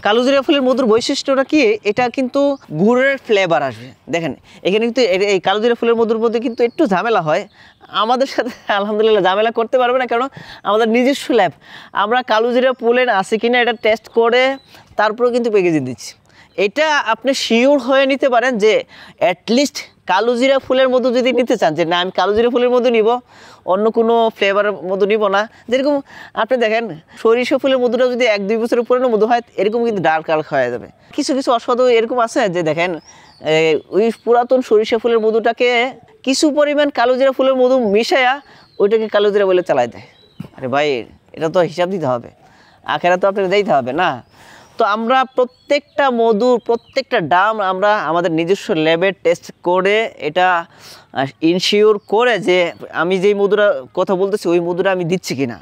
কালোজিরা ফুলের মধুর বৈশিষ্ট্যটা কি, এটা কিন্তু গুড়ের ফ্লেভার আসবে। দেখেন এখানে কিন্তু এই কালোজিরা ফুলের মধুর মধ্যে কিন্তু একটু ঝামেলা হয়, আমাদের সাথে আলহামদুলিল্লাহ ঝামেলা করতে পারবে না, কারণ আমাদের নিজস্ব ল্যাব, আমরা কালোজিরা ফুলের আছে কিনা এটা টেস্ট করে তারপরেও কিন্তু প্যাকেজিং দিচ্ছি। এটা আপনি শিওর হয়ে নিতে পারেন যে অ্যাটলিস্ট কালোজিরা ফুলের মধু যদি নিতে চান, যে না আমি কালোজিরা ফুলের মধু নিব, অন্য কোনো ফ্লেভারের মধু নিব না। যেরকম আপনি দেখেন সরিষা ফুলের মধুটা যদি 1-2 বছরের পুরনো মধু হয় এরকম কিন্তু ডার্ক কালার হয়ে যাবে। কিছু কিছু অসাধু এরকম আছে যে দেখেন ওই পুরাতন সরিষা ফুলের মধুটাকে কিছু পরিমাণ কালোজিরা ফুলের মধু মিশায়া ওইটাকে কালোজিরা বলে চালাই দেয়। আরে ভাই, এটা তো হিসাব দিতে হবে, আখেরা তো আপনাকে দিতে হবে না। তো আমরা প্রত্যেকটা মধুর প্রত্যেকটা ডাম আমরা আমাদের নিজস্ব ল্যাবে টেস্ট করে এটা ইনশিওর করে যে আমি যেই মধুরা কথা বলতেছি ওই মধুরা আমি দিচ্ছি কিনা,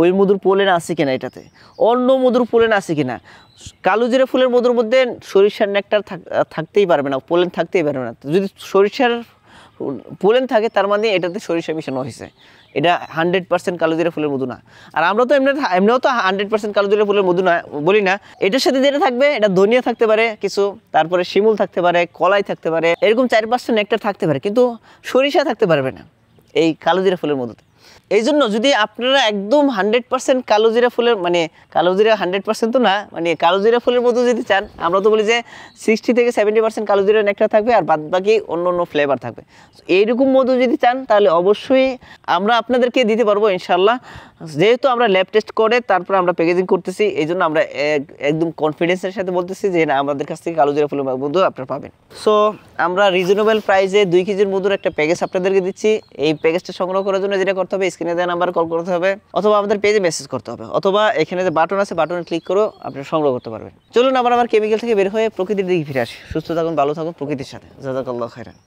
ওই মধুর পোলেন আছে কিনা, এটাতে অন্য মধুর পোলেন আছে কিনা। কালোজিরা ফুলের মধুর মধ্যে সরিষার নেকটার থাকতেই পারবে না, পোলেন থাকতেই পারবে না। যদি সরিষার পোলেন থাকে তার মানে এটাতে সরিষা মিশানো হয়েছে, এটা 100% কালোজিরা ফুলের মধু না। আর আমরা তো এমনিও তো 100% কালোজিরা ফুলের মধু না বলি না। এটার সাথে যেটা থাকবে এটা ধনিয়া থাকতে পারে কিছু, তারপরে শিমুল থাকতে পারে, কলাই থাকতে পারে, এরকম 4-5টা নেকটার থাকতে পারে, কিন্তু সরিষা থাকতে পারবে না এই কালোজিরা ফুলের মধুতে। এই জন্য যদি আপনারা একদম 100% কালোজিরা ফুলের মানে কালোজিরা 100% তো না, মানে কালোজিরা ফুলের মধু যদি চান, আমরা তো বলি যে 60 থেকে 70% কালোজিরা নেকটা থাকবে আর বাদ বাকি অন্য অন্য ফ্লেভার থাকবে। এইরকম মধু যদি চান তাহলে অবশ্যই আমরা আপনাদেরকে দিতে পারবো ইনশাল্লাহ। যেহেতু আমরা ল্যাব টেস্ট করে তারপর আমরা প্যাকেজিং করতেছি, এই জন্য আমরা একদম কনফিডেন্সের সাথে বলতেছি যে না, আমাদের কাছ থেকে কালোজিরা ফুলের মধু আপনারা পাবেন। সো আমরা রিজনেবল প্রাইসে 2 কেজির মধুর একটা প্যাকেজ আপনাদেরকে দিচ্ছি। এই প্যাকেজটা সংগ্রহ করার জন্য যেটা করতে হবে, স্ক্রিনে দেওয়া নাম্বার কল করতে হবে অথবা আমাদের পেজে মেসেজ করতে হবে, অথবা এখানে যে বাটন আছে বাটনে ক্লিক করেও আপনারা সংগ্রহ করতে পারবেন। চলুন আমরা আবার কেমিক্যাল থেকে বের হয়ে প্রকৃতির দিকে ফিরে আসি। সুস্থ থাকুন, ভালো থাকুন প্রকৃতির সাথে। জাযাকাল্লাহু খাইরান।